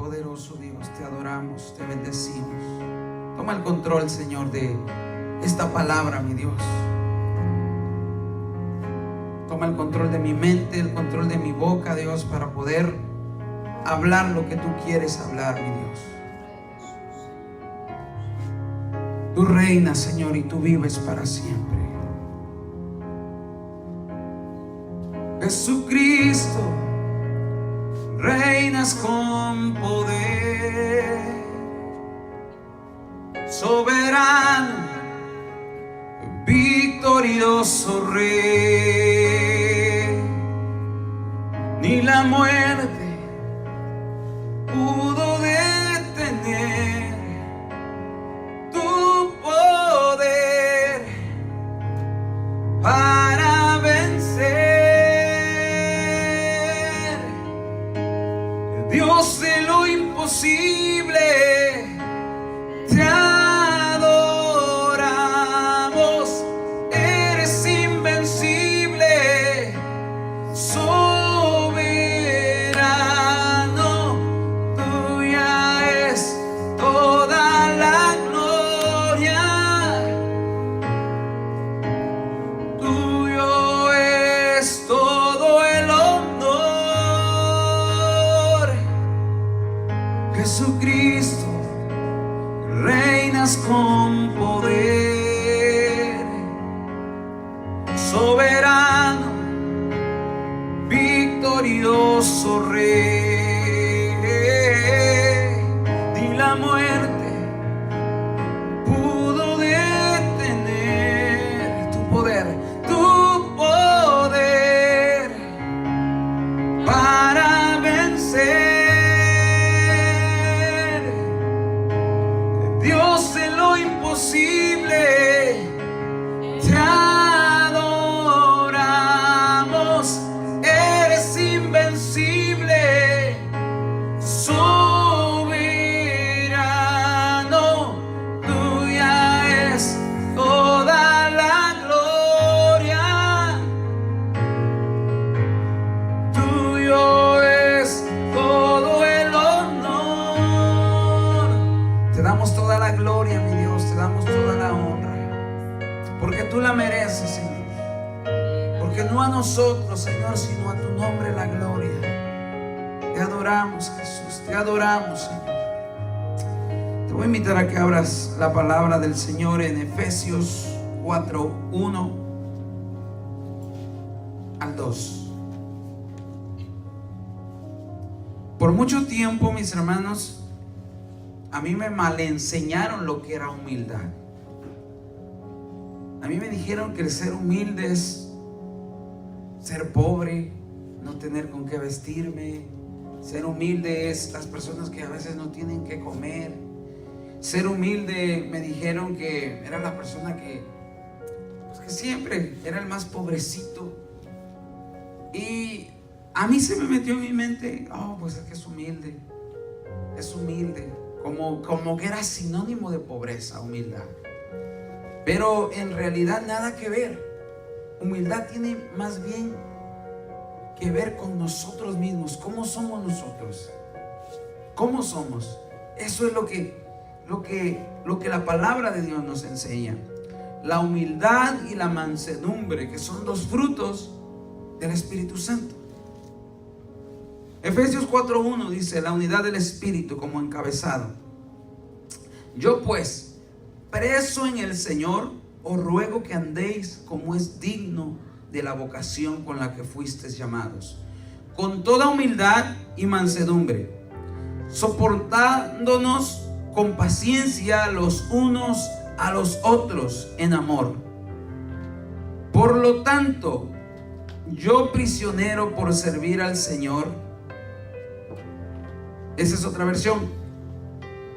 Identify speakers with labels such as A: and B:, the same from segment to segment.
A: Poderoso Dios, te adoramos, te bendecimos. Toma el control, Señor, de esta palabra, mi Dios. Toma el control de mi mente, el control de mi boca, Dios, para poder hablar lo que tú quieres hablar, mi Dios. Tú reinas, Señor, y tú vives para siempre. Jesucristo, reinas con poder, soberano, victorioso Rey. Ni la muerte pudo detener tu poder para vencer. Dios de lo imposible, te adoramos. Eres invencible, soberano. Tuya es toda la gloria, tuyo es todo el honor. Jesucristo, reinas con poder, soberano, victorioso Rey. Ni la muerte pudo detener tu poder para vencer. Dios de lo imposible, te adoramos. Eres invencible, soberano. Tuya es toda la gloria, tuyo es todo el honor. Te damos toda la gloria, mi Dios, te damos toda la honra, porque tú la mereces, Señor. Porque no a nosotros, Señor, sino a tu nombre la gloria. Te adoramos, Jesús, te adoramos, Señor. Te voy a invitar a que abras la palabra del Señor en Efesios 4:1 al 2. Por mucho tiempo, mis hermanos, a mí me malenseñaron lo que era humildad. A mí me dijeron que el ser humilde es ser pobre, no tener con qué vestirme. Ser humilde es las personas que a veces no tienen que comer. Ser humilde, me dijeron que era la persona que siempre era el más pobrecito. Y a mí se me metió en mi mente, pues es que es humilde. Es humilde, como que era sinónimo de pobreza, humildad. Pero en realidad nada que ver. Humildad tiene más bien que ver con nosotros mismos. ¿Cómo somos nosotros? ¿Cómo somos? Eso es lo que la palabra de Dios nos enseña. La humildad y la mansedumbre, que son dos frutos del Espíritu Santo. Efesios 4:1 dice: la unidad del Espíritu como encabezado. Yo pues, preso en el Señor, os ruego que andéis como es digno de la vocación con la que fuisteis llamados, con toda humildad y mansedumbre, soportándonos con paciencia los unos a los otros en amor. Por lo tanto, yo prisionero por servir al Señor, esa es otra versión,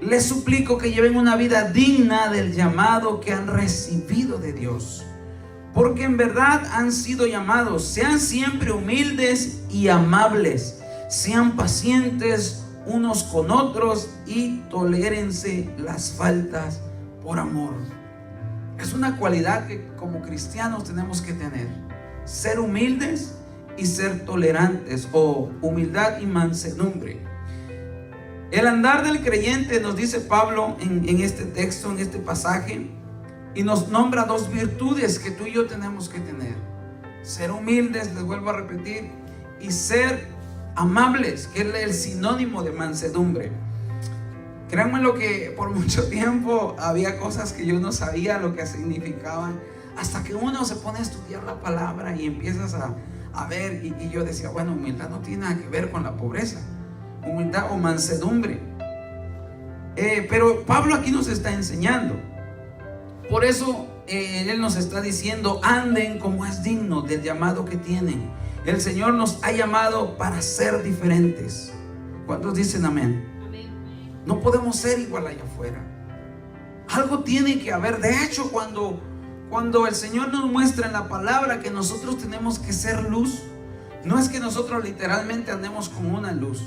A: les suplico que lleven una vida digna del llamado que han recibido de Dios, porque en verdad han sido llamados. Sean siempre humildes y amables, sean pacientes unos con otros y tolérense las faltas por amor. Es una cualidad que como cristianos tenemos que tener: ser humildes y ser tolerantes, o humildad y mansedumbre. El andar del creyente, nos dice Pablo en este texto, en este pasaje, y nos nombra dos virtudes que tú y yo tenemos que tener: ser humildes, les vuelvo a repetir, y ser amables, que es el sinónimo de mansedumbre. Créanme lo que por mucho tiempo había cosas que yo no sabía lo que significaban, hasta que uno se pone a estudiar la palabra y empiezas a ver, y yo decía, bueno, humildad no tiene nada que ver con la pobreza, humildad o mansedumbre. Pero Pablo aquí nos está enseñando. Por eso él nos está diciendo: anden como es digno del llamado que tienen. El Señor nos ha llamado para ser diferentes. ¿Cuántos dicen amén? No podemos ser igual allá afuera. Algo tiene que haber. De hecho, cuando el Señor nos muestra en la palabra que nosotros tenemos que ser luz, no es que nosotros literalmente andemos con una luz,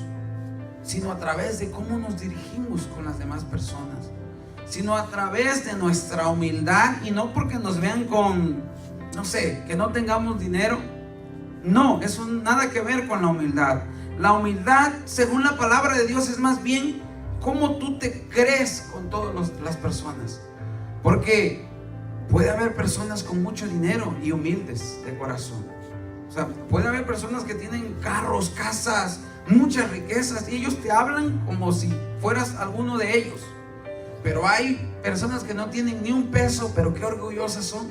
A: sino a través de cómo nos dirigimos con las demás personas, sino a través de nuestra humildad. Y no porque nos vean con, no sé, que no tengamos dinero. No, eso nada que ver con la humildad. La humildad, según la palabra de Dios, es más bien cómo tú te crees con todas las personas. Porque puede haber personas con mucho dinero y humildes de corazón. O sea, puede haber personas que tienen carros, casas, muchas riquezas, y ellos te hablan como si fueras alguno de ellos. Pero hay personas que no tienen ni un peso, pero qué orgullosas son.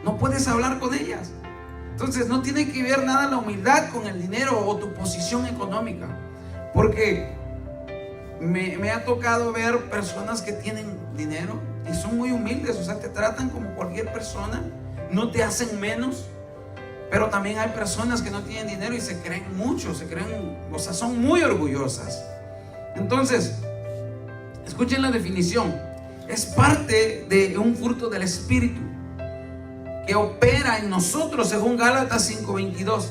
A: No puedes hablar con ellas. Entonces no tiene que ver nada la humildad con el dinero o tu posición económica. Porque me ha tocado ver personas que tienen dinero y son muy humildes. O sea, te tratan como cualquier persona, no te hacen menos. Pero también hay personas que no tienen dinero y se creen mucho, o sea, son muy orgullosas. Entonces, escuchen la definición. Es parte de un fruto del Espíritu que opera en nosotros, según Gálatas 5:22.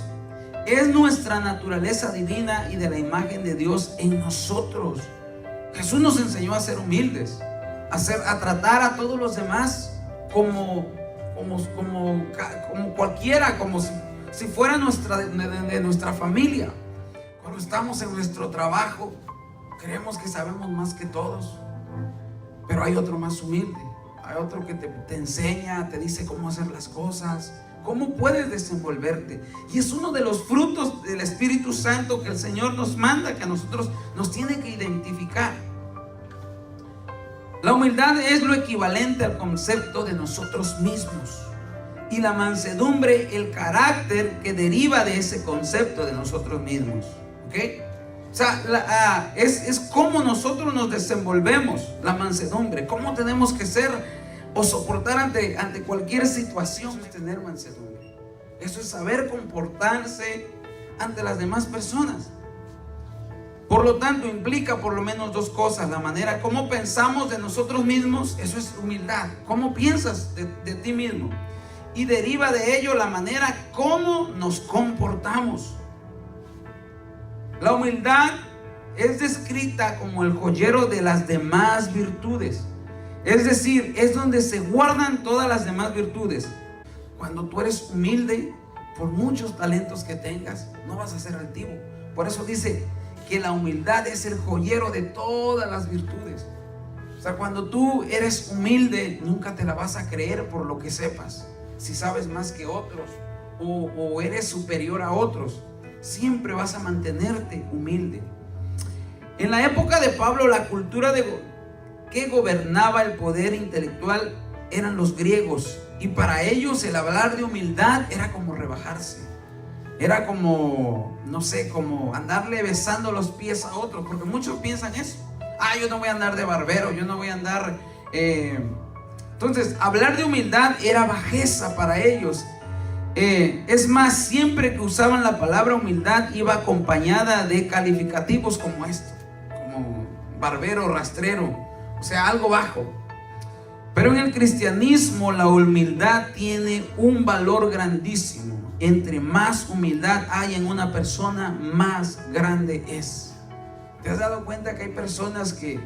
A: Es nuestra naturaleza divina y de la imagen de Dios en nosotros. Jesús nos enseñó a ser humildes, a tratar a todos los demás como cualquiera, como si fuera de nuestra familia. Cuando estamos en nuestro trabajo, creemos que sabemos más que todos, pero hay otro más humilde, hay otro que te enseña, te dice cómo hacer las cosas, cómo puedes desenvolverte. Y es uno de los frutos del Espíritu Santo que el Señor nos manda, que a nosotros nos tiene que identificar. La humildad es lo equivalente al concepto de nosotros mismos, y la mansedumbre el carácter que deriva de ese concepto de nosotros mismos. ¿Ok? O sea, es cómo nosotros nos desenvolvemos, la mansedumbre, cómo tenemos que ser o soportar ante cualquier situación. Es tener mansedumbre. Eso es saber comportarse ante las demás personas. Por lo tanto, implica por lo menos dos cosas: la manera como pensamos de nosotros mismos, eso es humildad, cómo piensas de ti mismo, y deriva de ello la manera como nos comportamos. La humildad es descrita como el joyero de las demás virtudes, es decir, es donde se guardan todas las demás virtudes. Cuando tú eres humilde, por muchos talentos que tengas, no vas a ser altivo. Por eso dice que la humildad es el joyero de todas las virtudes. O sea, cuando tú eres humilde, nunca te la vas a creer por lo que sepas. Si sabes más que otros o eres superior a otros, siempre vas a mantenerte humilde. En la época de Pablo, la cultura que gobernaba el poder intelectual eran los griegos, y para ellos el hablar de humildad era como rebajarse. Era como, no sé, como andarle besando los pies a otros, porque muchos piensan eso. Yo no voy a andar de barbero, yo no voy a andar... Entonces, hablar de humildad era bajeza para ellos. Es más, siempre que usaban la palabra humildad iba acompañada de calificativos como esto, como barbero, rastrero, o sea, algo bajo. Pero en el cristianismo la humildad tiene un valor grandísimo. Entre más humildad hay en una persona, más grande es. ¿Te has dado cuenta que hay personas que,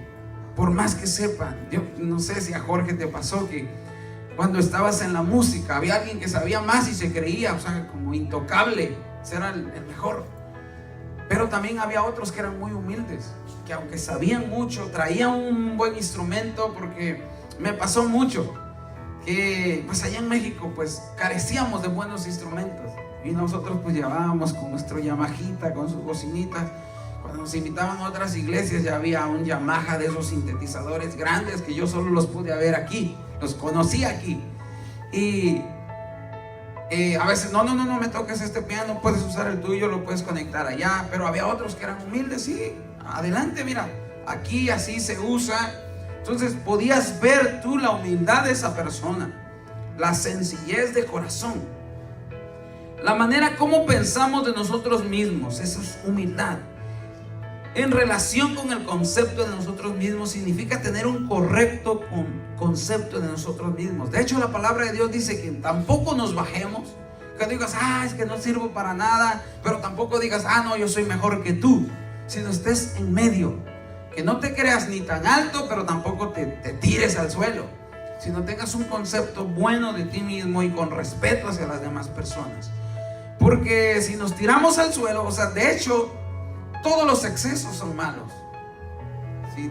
A: por más que sepan, yo no sé si a Jorge te pasó que cuando estabas en la música había alguien que sabía más y se creía, o sea, como intocable, era el mejor? Pero también había otros que eran muy humildes, que aunque sabían mucho, traían un buen instrumento, porque me pasó mucho que pues allá en México pues carecíamos de buenos instrumentos, y nosotros pues llevábamos con nuestro Yamahita, con sus bocinitas. Cuando nos invitaban a otras iglesias ya había un Yamaha de esos sintetizadores grandes que yo solo los pude ver aquí, los conocí aquí. Y a veces, no me toques este piano, puedes usar el tuyo, lo puedes conectar allá. Pero había otros que eran humildes, sí, adelante, mira, aquí así se usa. Entonces podías ver tú la humildad de esa persona, la sencillez de corazón, la manera como pensamos de nosotros mismos. Eso es humildad. En relación con el concepto de nosotros mismos, significa tener un correcto concepto de nosotros mismos. De hecho, la palabra de Dios dice que tampoco nos bajemos, que digas, es que no sirvo para nada, pero tampoco digas, no, yo soy mejor que tú, sino estés en medio, que no te creas ni tan alto, pero tampoco te tires al suelo, sino tengas un concepto bueno de ti mismo y con respeto hacia las demás personas. Porque si nos tiramos al suelo, de hecho, todos los excesos son malos.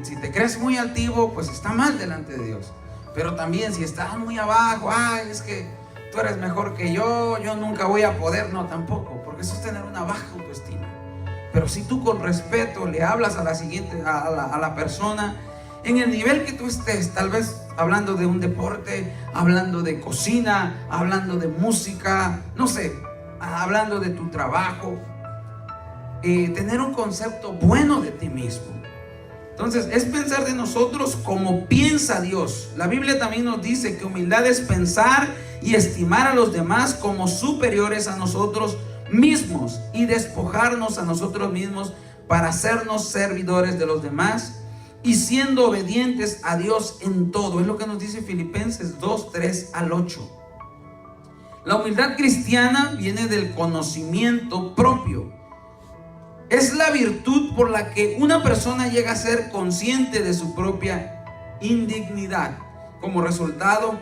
A: Si te crees muy altivo, pues está mal delante de Dios. Pero también si estás muy abajo, es que tú eres mejor que yo nunca voy a poder. No, tampoco, porque eso es tener una baja autoestima. Pero si tú con respeto le hablas a la persona, en el nivel que tú estés, tal vez hablando de un deporte, hablando de cocina, hablando de música, no sé, hablando de tu trabajo, tener un concepto bueno de ti mismo. Entonces es pensar de nosotros como piensa Dios. La Biblia también nos dice que humildad es pensar y estimar a los demás como superiores a nosotros mismos y despojarnos a nosotros mismos para hacernos servidores de los demás y siendo obedientes a Dios en todo. Es lo que nos dice Filipenses 2, 3 al 8. La humildad cristiana viene del conocimiento propio. Es la virtud por la que una persona llega a ser consciente de su propia indignidad como resultado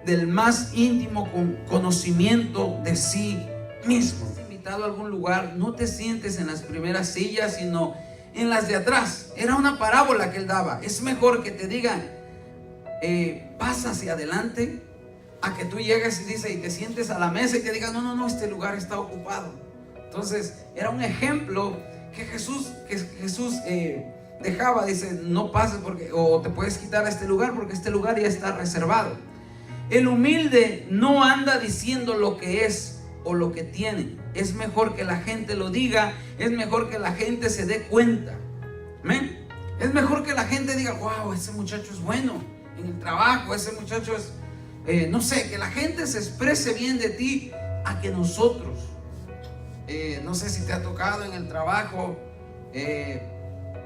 A: del más íntimo conocimiento de sí mismo. Invitado a algún lugar, no te sientes en las primeras sillas, sino en las de atrás. Era una parábola que él daba. Es mejor que te digan, pasa hacia adelante, a que tú llegues y te sientes a la mesa y te digan, no, este lugar está ocupado. Entonces era un ejemplo que Jesús dejaba. Dice, no pases o te puedes quitar a este lugar porque este lugar ya está reservado. El humilde no anda diciendo lo que es o lo que tiene. Es mejor que la gente lo diga, es mejor que la gente se dé cuenta. ¿Amén? Es mejor que la gente diga, wow, ese muchacho es bueno en el trabajo, ese muchacho es, no sé, que la gente se exprese bien de ti, a que nosotros, no sé si te ha tocado en el trabajo,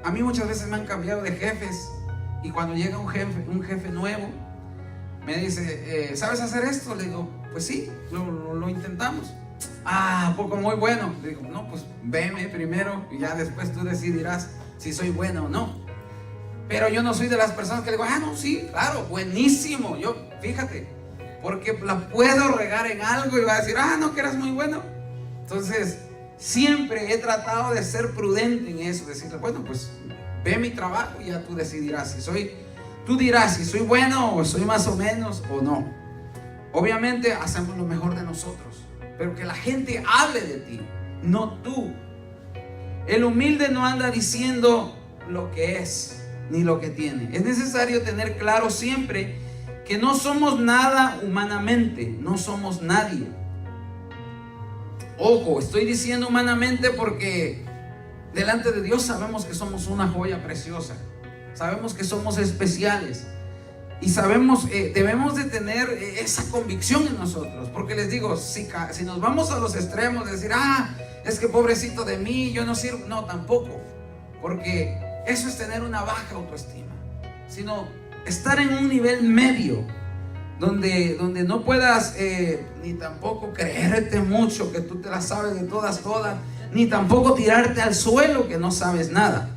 A: a mí muchas veces me han cambiado de jefes, y cuando llega un jefe nuevo, me dice, ¿sabes hacer esto? Le digo, pues sí, lo intentamos. Poco muy bueno. Le digo, no, pues veme primero y ya después tú decidirás si soy bueno o no. Pero yo no soy de las personas que le digo, no, sí, claro, buenísimo. Yo, fíjate, porque la puedo regar en algo y va a decir, no, que eras muy bueno. Entonces, siempre he tratado de ser prudente en eso, decirle, bueno, pues ve mi trabajo y ya tú decidirás tú dirás si soy bueno o soy más o menos o no. Obviamente hacemos lo mejor de nosotros, pero que la gente hable de ti, no tú. El humilde no anda diciendo lo que es ni lo que tiene. Es necesario tener claro siempre que no somos nada humanamente, no somos nadie. Ojo, estoy diciendo humanamente porque delante de Dios sabemos que somos una joya preciosa, sabemos que somos especiales y sabemos, debemos de tener esa convicción en nosotros, porque les digo, si nos vamos a los extremos de decir, es que pobrecito de mí, yo no sirvo, no, tampoco, porque eso es tener una baja autoestima, sino estar en un nivel medio, donde no puedas ni tampoco creerte mucho que tú te la sabes de todas, ni tampoco tirarte al suelo que no sabes nada.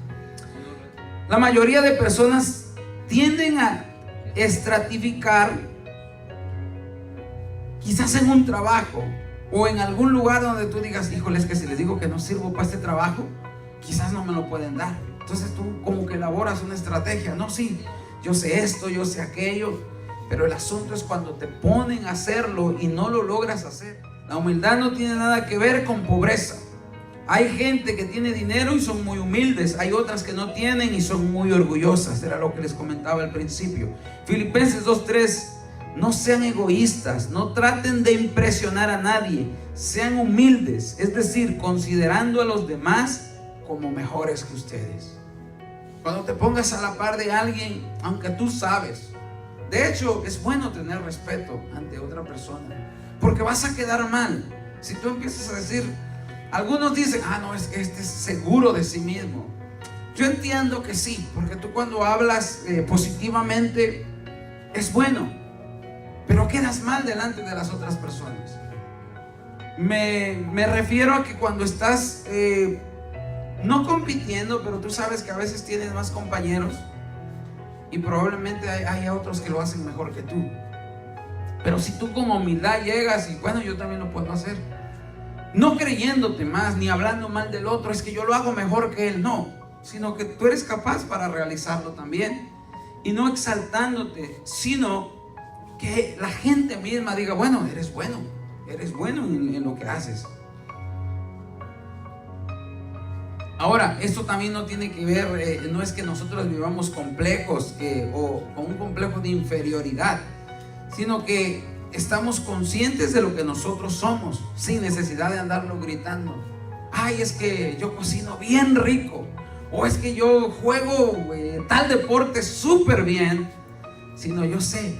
A: La mayoría de personas tienden a estratificar, quizás en un trabajo o en algún lugar donde tú digas, híjole, es que si les digo que no sirvo para este trabajo, quizás no me lo pueden dar. Entonces tú como que elaboras una estrategia. No, sí, yo sé esto, yo sé aquello, pero el asunto es cuando te ponen a hacerlo y no lo logras hacer. La humildad no tiene nada que ver con pobreza. Hay gente que tiene dinero y son muy humildes. Hay otras que no tienen y son muy orgullosas. Era lo que les comentaba al principio. Filipenses 2:3: no sean egoístas, no traten de impresionar a nadie, sean humildes, es decir, considerando a los demás como mejores que ustedes. Cuando te pongas a la par de alguien, aunque tú sabes, de hecho es bueno tener respeto ante otra persona, porque vas a quedar mal si tú empiezas a decir. Algunos dicen, no, es que este es seguro de sí mismo. Yo entiendo que sí, porque tú cuando hablas positivamente es bueno, pero quedas mal delante de las otras personas. Me refiero a que cuando estás no compitiendo, pero tú sabes que a veces tienes más compañeros y probablemente hay otros que lo hacen mejor que tú. Pero si tú con humildad llegas y bueno, yo también lo puedo hacer, no creyéndote más ni hablando mal del otro, es que yo lo hago mejor que él, no, sino que tú eres capaz para realizarlo también, y no exaltándote, sino que la gente misma diga, bueno en lo que haces. Ahora, esto también no tiene que ver, no es que nosotros vivamos complejos o con un complejo de inferioridad, sino que estamos conscientes de lo que nosotros somos, sin necesidad de andarlo gritando. Es que yo cocino bien rico, o es que yo juego tal deporte súper bien, sino yo sé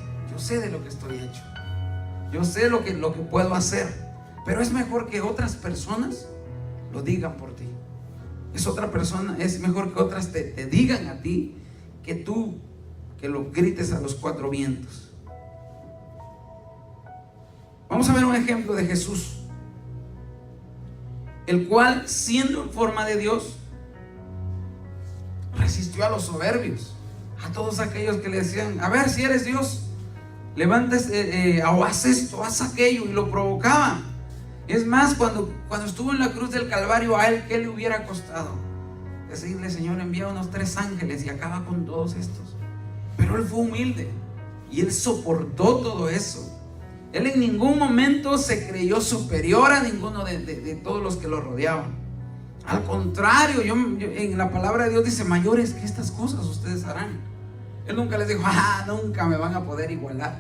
A: de lo que estoy hecho, yo sé lo que puedo hacer, pero es mejor que otras personas lo digan por ti. Es mejor que otras te digan a ti, que tú que lo grites a los cuatro vientos. Vamos a ver un ejemplo de Jesús, el cual, siendo en forma de Dios, resistió a los soberbios, a todos aquellos que le decían, a ver, si eres Dios, levántate, o haz esto, haz aquello, y lo provocaban. Es más, cuando estuvo en la cruz del Calvario, a él, ¿qué le hubiera costado? Decirle, Señor, envía unos 3 ángeles y acaba con todos estos. Pero él fue humilde y él soportó todo eso. Él en ningún momento se creyó superior a ninguno de todos los que lo rodeaban. Al contrario, en la palabra de Dios dice, mayores que estas cosas ustedes harán. Él nunca les dijo, nunca me van a poder igualar.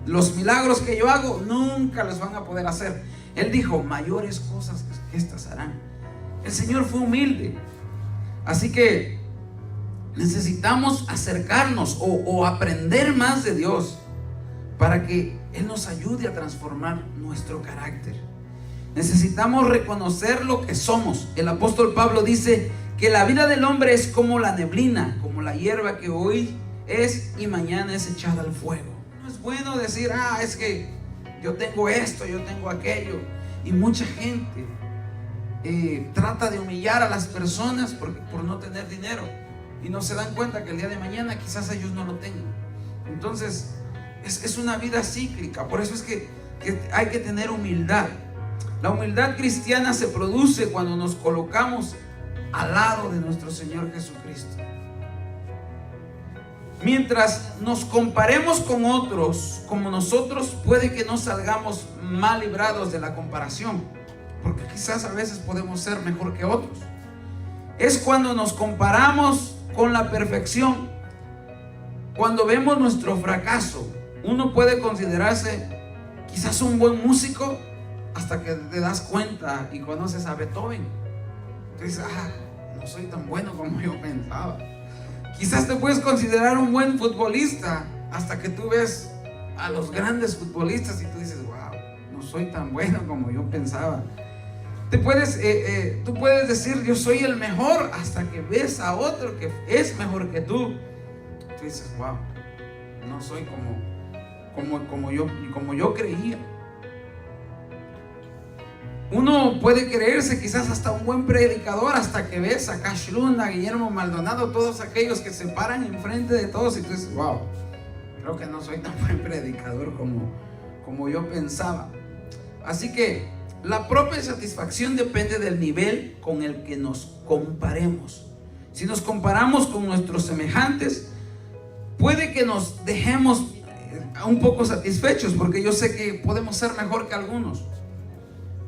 A: Los milagros que yo hago nunca los van a poder hacer. Él dijo, mayores cosas que estas harán. El Señor fue humilde. Así que necesitamos acercarnos o aprender más de Dios para que Él nos ayude a transformar nuestro carácter. Necesitamos reconocer lo que somos. El apóstol Pablo dice que la vida del hombre es como la neblina, como la hierba que hoy es y mañana es echada al fuego. No es bueno decir, es que yo tengo esto, yo tengo aquello. Y mucha gente trata de humillar a las personas por no tener dinero, y no se dan cuenta que el día de mañana quizás ellos no lo tengan. Entonces es una vida cíclica. Por eso es que hay que tener humildad. La humildad cristiana se produce cuando nos colocamos al lado de nuestro Señor Jesucristo. Mientras nos comparemos con otros como nosotros, puede que no salgamos mal librados de la comparación, porque quizás a veces podemos ser mejor que otros. Es cuando nos comparamos con la perfección, cuando vemos nuestro fracaso. Uno puede considerarse quizás un buen músico hasta que te das cuenta y conoces a Beethoven. Entonces, no soy tan bueno como yo pensaba. Quizás te puedes considerar un buen futbolista hasta que tú ves a los grandes futbolistas y tú dices, wow, no soy tan bueno como yo pensaba. Tú puedes decir, yo soy el mejor, hasta que ves a otro que es mejor que tú. Tú dices, wow, no soy como yo creía. Uno puede creerse quizás hasta un buen predicador hasta que ves a Cash Luna, a Guillermo Maldonado, todos aquellos que se paran enfrente de todos y tú dices, wow, creo que no soy tan buen predicador como yo pensaba. Así que La propia satisfacción depende del nivel con el que nos comparemos. Si nos comparamos con nuestros semejantes, puede que nos dejemos un poco satisfechos, porque yo sé que podemos ser mejor que algunos.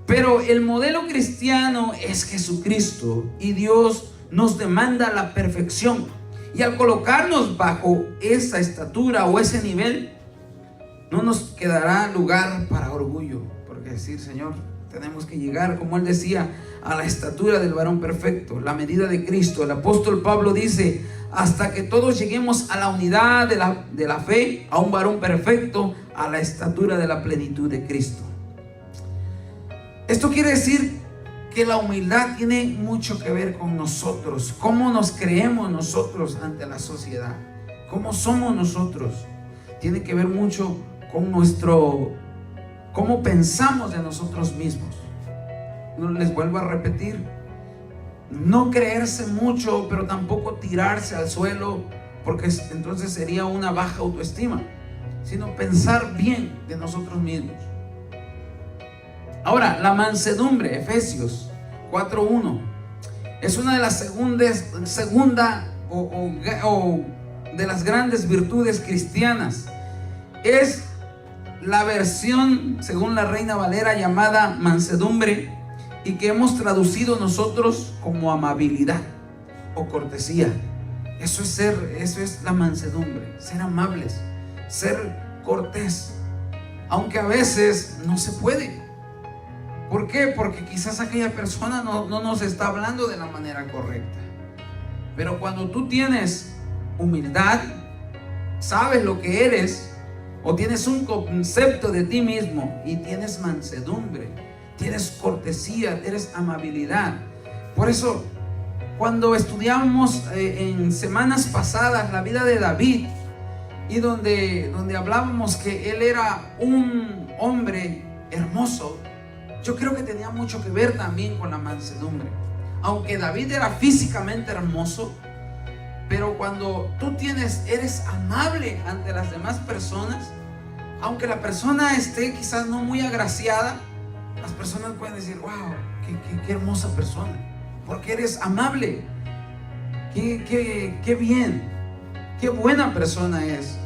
A: Pero el modelo cristiano es Jesucristo, y Dios nos demanda la perfección. Y al colocarnos bajo esa estatura o ese nivel, no nos quedará lugar para orgullo, porque decir, Señor, tenemos que llegar, como Él decía, a la estatura del varón perfecto, la medida de Cristo. El apóstol Pablo dice, hasta que todos lleguemos a la unidad de la fe, a un varón perfecto, a la estatura de la plenitud de Cristo. Esto quiere decir que la humildad tiene mucho que ver con nosotros, cómo nos creemos nosotros ante la sociedad, cómo somos nosotros. Tiene que ver mucho con cómo pensamos de nosotros mismos. Les vuelvo a repetir, no creerse mucho, pero tampoco tirarse al suelo, porque entonces sería una baja autoestima, sino pensar bien de nosotros mismos. Ahora, la mansedumbre, Efesios 4:1, es una de las segunda de las grandes virtudes cristianas. Es la versión, según la Reina Valera, llamada mansedumbre, y que hemos traducido nosotros como amabilidad o cortesía. Eso es la mansedumbre, ser amables, ser cortés, aunque a veces no se puede. ¿Por qué? Porque quizás aquella persona no nos está hablando de la manera correcta. Pero cuando tú tienes humildad, sabes lo que eres, o tienes un concepto de ti mismo, y tienes mansedumbre, tienes cortesía, tienes amabilidad. Por eso, cuando estudiamos en semanas pasadas la vida de David, y donde hablábamos que él era un hombre hermoso, yo creo que tenía mucho que ver también con la mansedumbre. Aunque David era físicamente hermoso, pero cuando tú eres amable ante las demás personas, aunque la persona esté quizás no muy agraciada, las personas pueden decir, wow, qué hermosa persona, porque eres amable. Qué bien, qué buena persona es.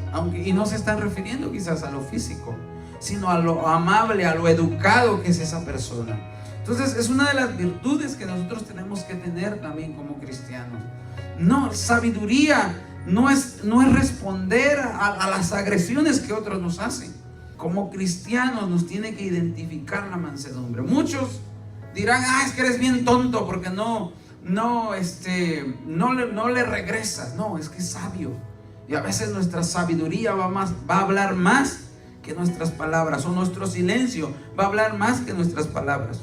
A: Y no se están refiriendo quizás a lo físico, sino a lo amable, a lo educado que es esa persona. Entonces es una de las virtudes que nosotros tenemos que tener también como cristianos. No, sabiduría no es responder a las agresiones que otros nos hacen. Como cristianos nos tiene que identificar la mansedumbre. Muchos dirán, es que eres bien tonto porque no le regresas. No, es que es sabio. Y a veces nuestra sabiduría va a hablar más que nuestras palabras, o nuestro silencio va a hablar más que nuestras palabras.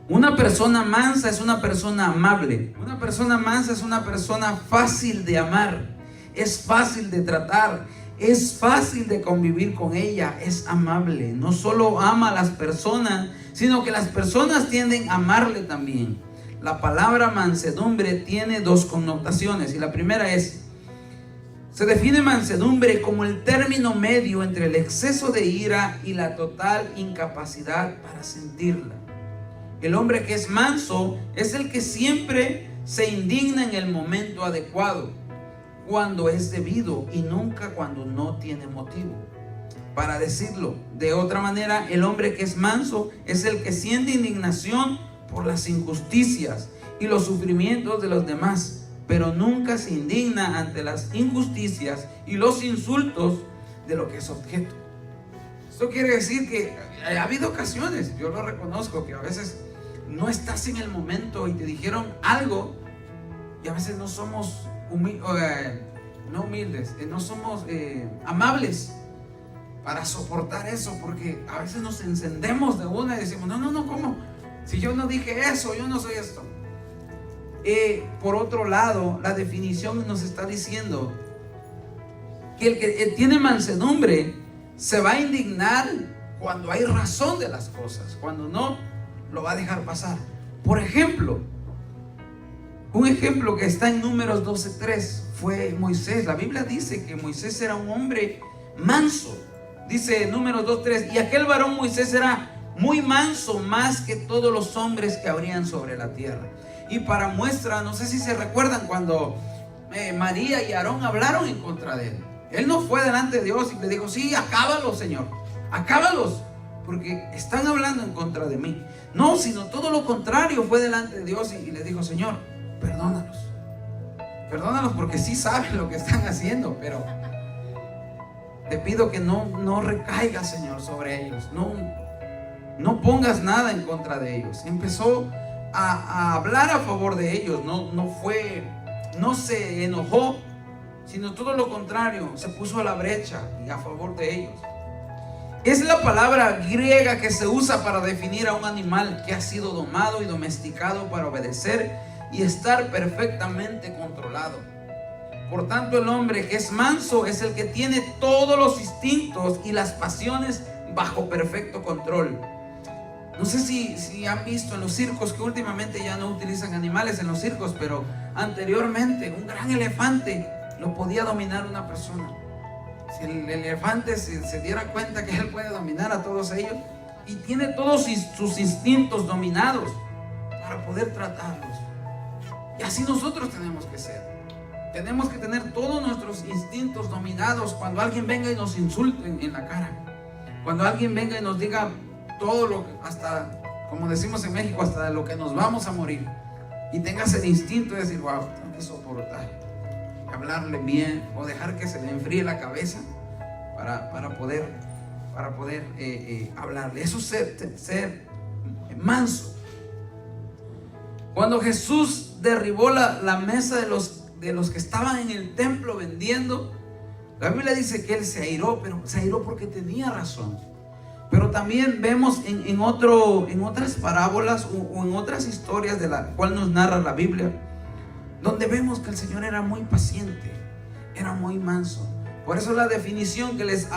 A: Una persona mansa es una persona amable. Una persona mansa es una persona fácil de amar, es fácil de tratar, es fácil de convivir con ella, es amable. No solo ama a las personas, sino que las personas tienden a amarle también. La palabra mansedumbre tiene dos connotaciones, y la primera se define mansedumbre como el término medio entre el exceso de ira y la total incapacidad para sentirla. El hombre que es manso es el que siempre se indigna en el momento adecuado, cuando es debido, y nunca cuando no tiene motivo. Para decirlo de otra manera, el hombre que es manso es el que siente indignación por las injusticias y los sufrimientos de los demás, pero nunca se indigna ante las injusticias y los insultos de lo que es objeto. Esto quiere decir que ha habido ocasiones, yo lo reconozco, que a veces no estás en el momento y te dijeron algo, y a veces no somos no somos amables para soportar eso, porque a veces nos encendemos de una y decimos, no, ¿cómo? Si yo no dije eso, yo no soy esto. Por otro lado, la definición nos está diciendo que el que tiene mansedumbre se va a indignar cuando hay razón de las cosas, cuando no, lo va a dejar pasar. Por ejemplo, un ejemplo que está en Números 12:3 fue Moisés. La Biblia dice que Moisés era un hombre manso. Dice Números 2:3, y aquel varón Moisés era muy manso, más que todos los hombres que habrían sobre la tierra. Y para muestra, no sé si se recuerdan cuando María y Aarón hablaron en contra de él. Él no fue delante de Dios y le dijo: sí, acábalos, Señor, acábalos, porque están hablando en contra de mí. No, sino todo lo contrario, fue delante de Dios y le dijo: Señor, perdónalos, perdónalos, porque sí saben lo que están haciendo, pero te pido que no recaiga, Señor, sobre ellos. No pongas nada en contra de ellos. Empezó a hablar a favor de ellos. No se enojó, sino todo lo contrario, se puso a la brecha y a favor de ellos. Es la palabra griega que se usa para definir a un animal que ha sido domado y domesticado para obedecer y estar perfectamente controlado. Por tanto, el hombre que es manso es el que tiene todos los instintos y las pasiones bajo perfecto control. No sé si han visto en los circos que últimamente ya no utilizan animales en los circos, pero anteriormente un gran elefante lo podía dominar una persona. Si el elefante se diera cuenta que él puede dominar a todos ellos y tiene todos sus instintos dominados para poder tratarlos. Y así nosotros tenemos que ser. Tenemos que tener todos nuestros instintos dominados. Cuando alguien venga y nos insulte en la cara, cuando alguien venga y nos diga todo lo que, hasta, como decimos en México, hasta de lo que nos vamos a morir, y tengas el instinto de decir: wow, tengo que soportar, hablarle bien, o dejar que se le enfríe la cabeza para poder hablarle. Eso es ser manso. Cuando Jesús derribó la mesa de los que estaban en el templo vendiendo, la Biblia dice que él se airó, pero se airó porque tenía razón. Pero también vemos en otras parábolas o en otras historias de la cual nos narra la Biblia, donde vemos que el Señor era muy paciente, era muy manso. Por eso la definición que les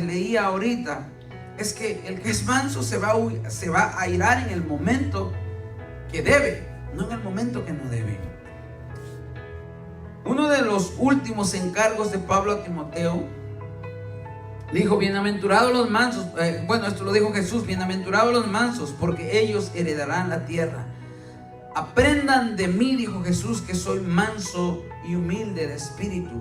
A: leía ahorita es que el que es manso se va a airar en el momento que debe, no en el momento que no debe. Uno de los últimos encargos de Pablo a Timoteo dijo: bienaventurados los mansos. Esto lo dijo Jesús: bienaventurados los mansos, porque ellos heredarán la tierra. Aprendan de mí, dijo Jesús, que soy manso y humilde de espíritu.